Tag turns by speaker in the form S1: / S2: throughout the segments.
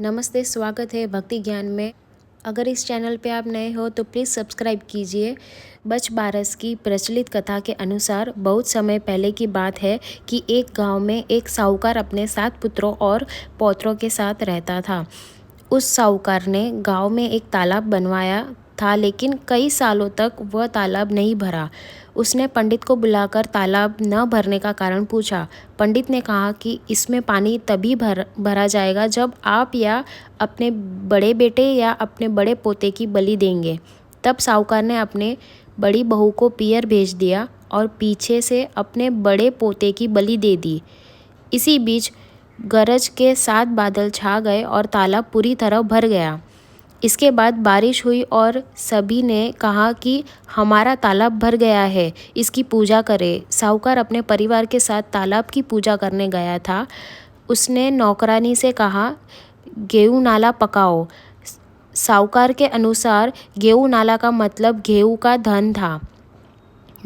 S1: नमस्ते, स्वागत है भक्ति ज्ञान में। अगर इस चैनल पे आप नए हो तो प्लीज़ सब्सक्राइब कीजिए। बच बारस की प्रचलित कथा के अनुसार बहुत समय पहले की बात है कि एक गांव में एक साहूकार अपने 7 पुत्रों और पौत्रों के साथ रहता था। उस साहूकार ने गांव में एक तालाब बनवाया था, लेकिन कई सालों तक वह तालाब नहीं भरा। उसने पंडित को बुलाकर तालाब न भरने का कारण पूछा। पंडित ने कहा कि इसमें पानी तभी भरा जाएगा जब आप या अपने बड़े बेटे या अपने बड़े पोते की बलि देंगे। तब साहूकार ने अपने बड़ी बहू को पियर भेज दिया और पीछे से अपने बड़े पोते की बलि दे दी। इसी बीच गरज के 7 बादल छा गए और तालाब पूरी तरह भर गया। इसके बाद बारिश हुई और सभी ने कहा कि हमारा तालाब भर गया है, इसकी पूजा करें। साहूकार अपने परिवार के साथ तालाब की पूजा करने गया था। उसने नौकरानी से कहा, गेहूं नाला पकाओ। साहूकार के अनुसार गेहूं नाला का मतलब गेहूं का धन था।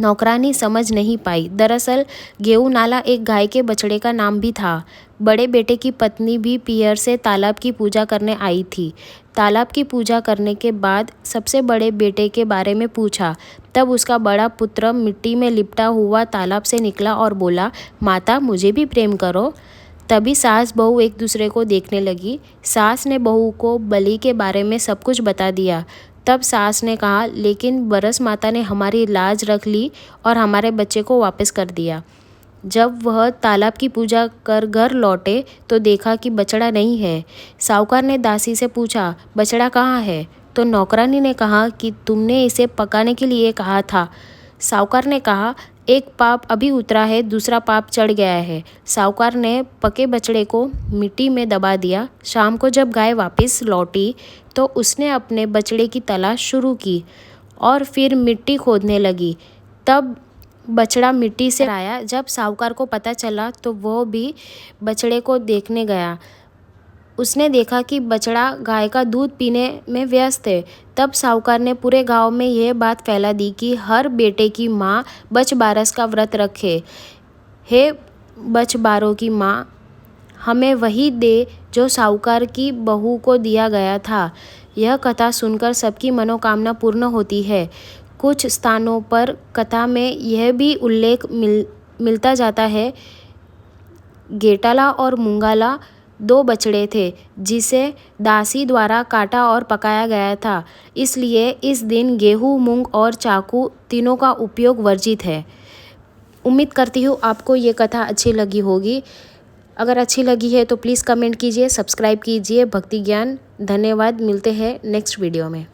S1: नौकरानी समझ नहीं पाई। दरअसल गेहूं नाला एक गाय के बछड़े का नाम भी था। बड़े बेटे की पत्नी भी पियर से तालाब की पूजा करने आई थी। तालाब की पूजा करने के बाद सबसे बड़े बेटे के बारे में पूछा। तब उसका बड़ा पुत्र मिट्टी में लिपटा हुआ तालाब से निकला और बोला, माता मुझे भी प्रेम करो। तभी सास बहू एक दूसरे को देखने लगी। सास ने बहू को बलि के बारे में सब कुछ बता दिया। तब सास ने कहा, लेकिन बरस माता ने हमारी लाज रख ली और हमारे बच्चे को वापस कर दिया। जब वह तालाब की पूजा कर घर लौटे तो देखा कि बछड़ा नहीं है। साहूकार ने दासी से पूछा, बछड़ा कहाँ है? तो नौकरानी ने कहा कि तुमने इसे पकाने के लिए कहा था। साहूकार ने कहा, एक पाप अभी उतरा है, दूसरा पाप चढ़ गया है। साहूकार ने पके बछड़े को मिट्टी में दबा दिया। शाम को जब गाय वापस लौटी तो उसने अपने बछड़े की तलाश शुरू की और फिर मिट्टी खोदने लगी। तब बछड़ा मिट्टी से आया। जब साहूकार को पता चला तो वह भी बछड़े को देखने गया। उसने देखा कि बछड़ा गाय का दूध पीने में व्यस्त है। तब साहूकार ने पूरे गांव में यह बात फैला दी कि हर बेटे की माँ बच बारस का व्रत रखे। हे बच बारों की माँ, हमें वही दे जो साहूकार की बहू को दिया गया था। यह कथा सुनकर सबकी मनोकामना पूर्ण होती है। कुछ स्थानों पर कथा में यह भी उल्लेख मिलता जाता है, गेटाला और मुंगाला 2 बछड़े थे जिसे दासी द्वारा काटा और पकाया गया था। इसलिए इस दिन गेहूं, मूंग और चाकू तीनों का उपयोग वर्जित है। उम्मीद करती हूँ आपको ये कथा अच्छी लगी होगी। अगर अच्छी लगी है तो प्लीज़ कमेंट कीजिए, सब्सक्राइब कीजिए भक्ति ज्ञान। धन्यवाद। मिलते हैं नेक्स्ट वीडियो में।